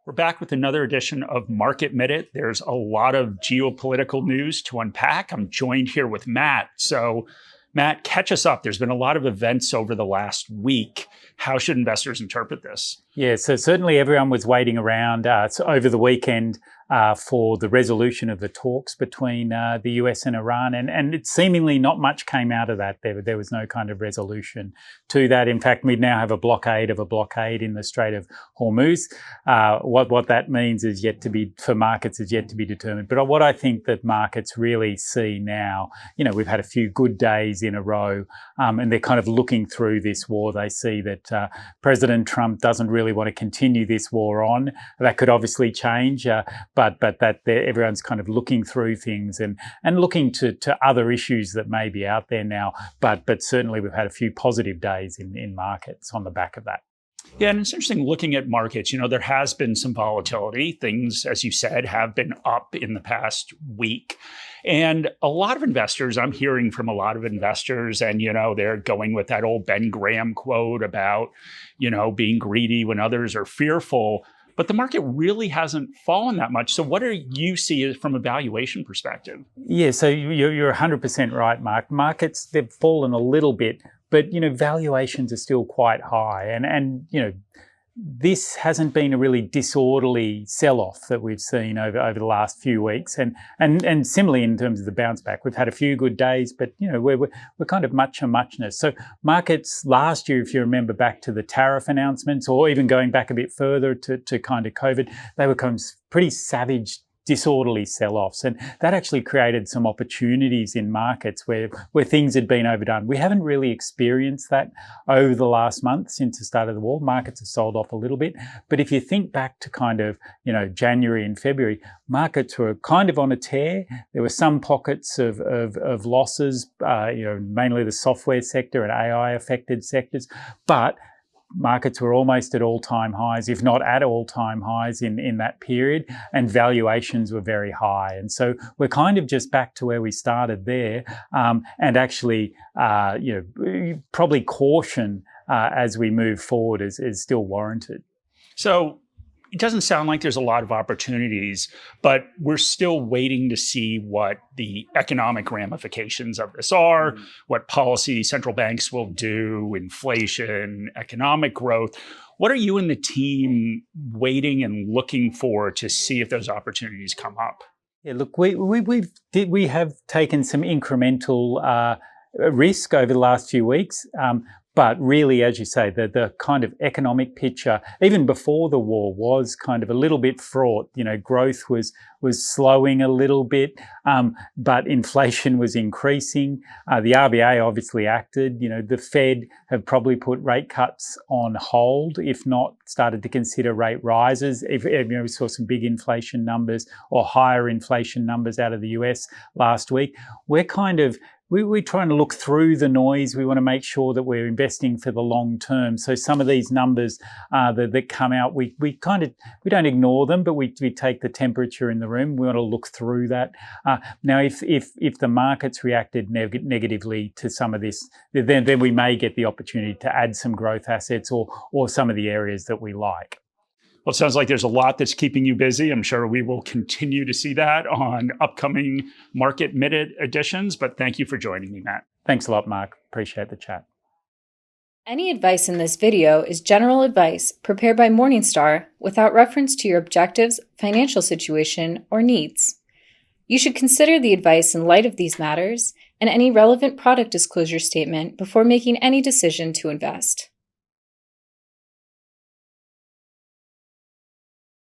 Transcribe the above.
We're back with another edition of Market Minute. There's a lot of geopolitical news to unpack. I'm joined here with Matt. So, Matt, catch us up. There's been a lot of events over the last week. How should investors interpret this? Yeah, so certainly everyone was waiting around over the weekend for the resolution of the talks between the US and Iran, and it seemingly not much came out of that. There was no kind of resolution to that. In fact, we now have a blockade in the Strait of Hormuz. What that means is for markets is yet to be determined. But what I think that markets really see now, we've had a few good days in a row, and they're kind of looking through this war. They see that President Trump doesn't really want to continue this war on. That could obviously change, but that everyone's kind of looking through things and looking to other issues that may be out there now. But certainly we've had a few positive days in markets on the back of that. Yeah, and it's interesting looking at markets. There has been some volatility. Things, as you said, have been up in the past week. And a lot of investors, I'm hearing from a lot of investors, and, they're going with that old Ben Graham quote about, being greedy when others are fearful. But the market really hasn't fallen that much. So what do you see from a valuation perspective? Yeah, so you're 100% right, Mark. Markets, they've fallen a little bit, but, valuations are still quite high. And this hasn't been a really disorderly sell-off that we've seen over the last few weeks. And similarly, in terms of the bounce back, we've had a few good days, but, we're kind of much a muchness. So markets last year, if you remember back to the tariff announcements, or even going back a bit further to kind of COVID, they were kind of pretty savage, disorderly sell-offs, and that actually created some opportunities in markets where things had been overdone. We haven't really experienced that over the last month since the start of the war. Markets have sold off a little bit, but if you think back to kind of January and February, markets were kind of on a tear. There were some pockets of losses, mainly the software sector and AI affected sectors, but markets were almost at all-time highs, if not at all-time highs in that period, and valuations were very high. And so we're kind of just back to where we started there, and actually, probably caution as we move forward is still warranted. So it doesn't sound like there's a lot of opportunities, but we're still waiting to see what the economic ramifications of this are, what policy central banks will do, inflation, economic growth. What are you and the team waiting and looking for to see if those opportunities come up? Yeah, look, we have taken some incremental risk over the last few weeks. But really, as you say, the kind of economic picture, even before the war, was kind of a little bit fraught. Growth was slowing a little bit, but inflation was increasing. The RBA obviously acted. The Fed have probably put rate cuts on hold, if not started to consider rate rises. We saw some big inflation numbers or higher inflation numbers out of the US last week. We're trying to look through the noise. We want to make sure that we're investing for the long term. So some of these numbers that come out, we don't ignore them, but we take the temperature in the room. We want to look through that. Now, if the markets reacted negatively to some of this, then we may get the opportunity to add some growth assets or some of the areas that we like. Well, it sounds like there's a lot that's keeping you busy. I'm sure we will continue to see that on upcoming Market Minute editions, but thank you for joining me, Matt. Thanks a lot, Mark. Appreciate the chat. Any advice in this video is general advice prepared by Morningstar without reference to your objectives, financial situation, or needs. You should consider the advice in light of these matters and any relevant product disclosure statement before making any decision to invest.